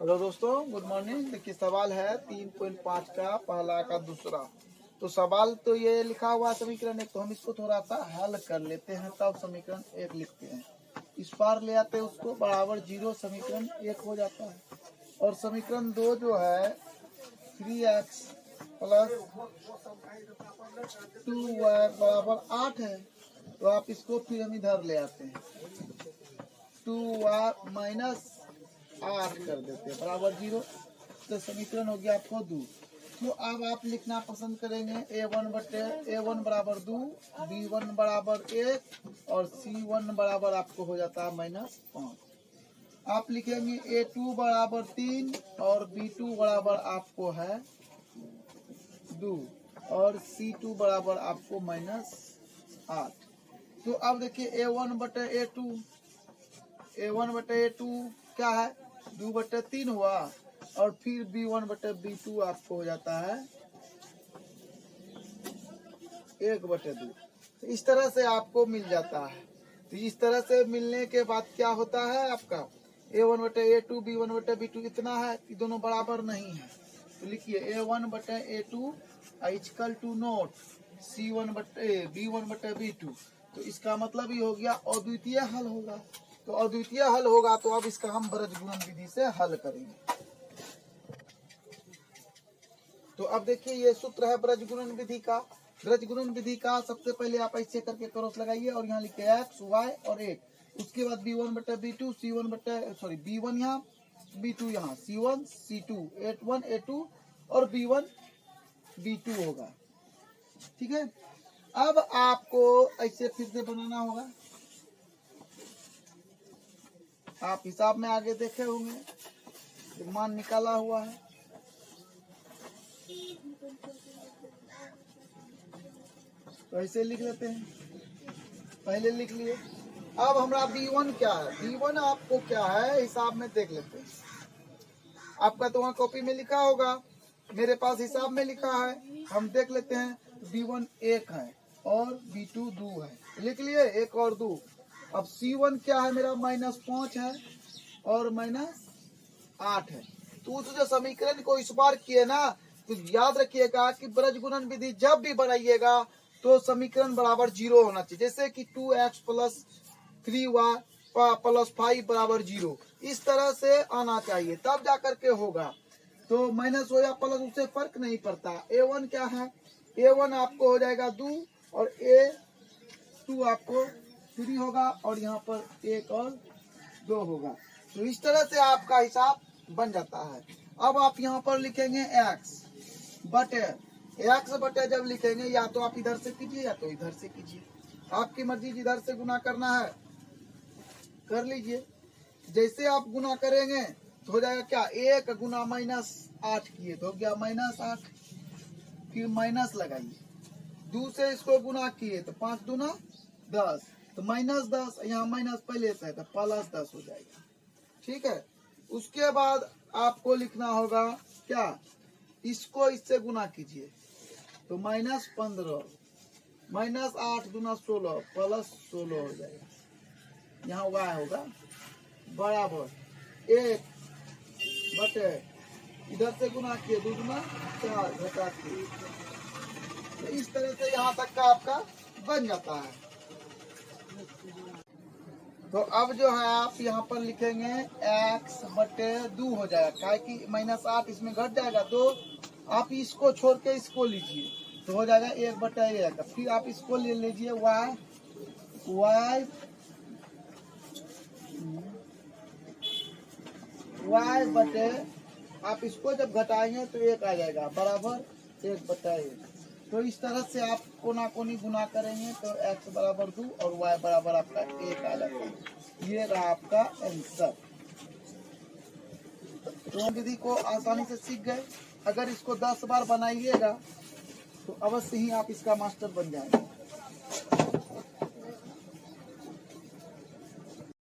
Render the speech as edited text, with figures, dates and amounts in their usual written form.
Hello दोस्तों, good morning. देखिए सवाल है 3.5 का पहला का दूसरा। तो सवाल तो ये लिखा हुआ समीकरण एक, तो हम इसको थोड़ा सा हल कर लेते हैं, तब समीकरण एक लिखते हैं। इस पार ले आते हैं उसको, बराबर 0, समीकरण एक हो जाता है। और समीकरण 2 जो है 3x प्लस 2y बराबर 8 है। तो आप इसको फिर हम इधर ले आते हैं, 2y माइनस 8 कर देते हैं बराबर 0। तो समीकरण हो गया आपको 2। तो अब आप लिखना पसंद करेंगे a1 बराबर 2, b1 बराबर 1 और c1 बराबर आपको हो जाता है -5। आप लिखेंगे a2 बराबर 3 और b2 बराबर आपको है 2 और c2 बराबर आपको -8। तो अब देखिए a1 बटे a2 क्या है 2/3 हुआ, और फिर b1 बटे b2 आपको हो जाता है 1/2। इस तरह से आपको मिल जाता है। तो इस तरह से मिलने के बाद क्या होता है आपका a1 बटे a2 b1 बटे b2 इतना है कि दोनों बराबर नहीं है। तो लिखिए a1 बटे a2 equal to note c1 बटे b1 बटे b2। तो इसका मतलब ये हो गया अद्वितीय हल होगा। तो अद्वितीय हल होगा तो अब इसका हम ब्रज गुणन विधि से हल करेंगे। तो अब देखिए ये सूत्र है ब्रज गुणन विधि का। ब्रज गुणन विधि का सबसे पहले आप ऐसे करके क्रॉस लगाइए और यहाँ लिखे x y और 1। उसके बाद b1 बटे b2 c1 बटे b1 यहाँ b2 यहाँ c1 c2 a1 a2 और b1 b2 होगा। ठीक है, अब आपको ऐसे फिर से बनाना होगा। आप हिसाब में आगे देखे होंगे, मान निकाला हुआ है। तो ऐसे लिख लेते हैं, पहले लिख लिए। अब हमारा b1 क्या है, b1 आपको क्या है हिसाब में देख लेते हैं। आपका तो वहाँ कॉपी में लिखा होगा, मेरे पास हिसाब में लिखा है, हम देख लेते हैं। b1 1 है और b2 2 है, लिख लिए 1 और 2। अब c1 क्या है मेरा -5 है और -8 है। तो उस जो समीकरण को इस बार किए ना, तो याद रखिएगा कि ब्रज गुणन विधि जब भी बनाइएगा तो समीकरण बराबर 0 होना चाहिए। जैसे कि 2x प्लस 3y प्लस 5 बराबर 0, इस तरह से आना चाहिए, तब जाकर के होगा। तो माइनस हो या प्लस उससे फर्क नहीं पड़ता। a1 क्या है, a1 आपको हो जाएगा 2 और a2 आपको 3 होगा और यहाँ पर 1 और 2 होगा। तो इस तरह से आपका हिसाब बन जाता है। अब आप यहाँ पर लिखेंगे x बटे जब लिखेंगे, या तो आप इधर से कीजिए या तो इधर से कीजिए, आपकी मर्जी। जिधर से गुना करना है कर लीजिए। जैसे आप गुना करेंगे तो हो जाएगा क्या 1 गुना -8 किए तो हो गया -8, फिर माइनस लगाइए। 2 से इसको गुना किए तो 5 दूना 10, तो -10, यहाँ माइनस पहले से है तो +10 हो जाएगा। ठीक है, उसके बाद आपको लिखना होगा क्या, इसको इससे गुना कीजिए तो -15, -8 दूना 16 +16 हो जाएगा। यहाँ y होगा बराबर 1 बटे इधर से गुना किए 2 दूना 4 घटा किए। तो इस तरह से यहाँ तक का आपका बन जाता है। तो अब जो है आप यहाँ पर लिखेंगे x बटे 2 हो जाएगा, क्या कि -8 इसमें घट जाएगा, तो आप इसको छोड़ के इसको लीजिए तो हो जाएगा 1/1। फिर आप इसको ले लीजिए y बटे, आप इसको जब घटाएंगे तो 1 आ जाएगा बराबर 1/1। तो इस तरह से आप कोना कोनी गुना करेंगे तो x बराबर 2 और y बराबर आपका 1 आ जाता है। ये रहा आपका आंसर। तो विधि को आसानी से सीख गए। अगर इसको 10 बार बनाइएगा तो अवश्य ही आप इसका मास्टर बन जाएंगे।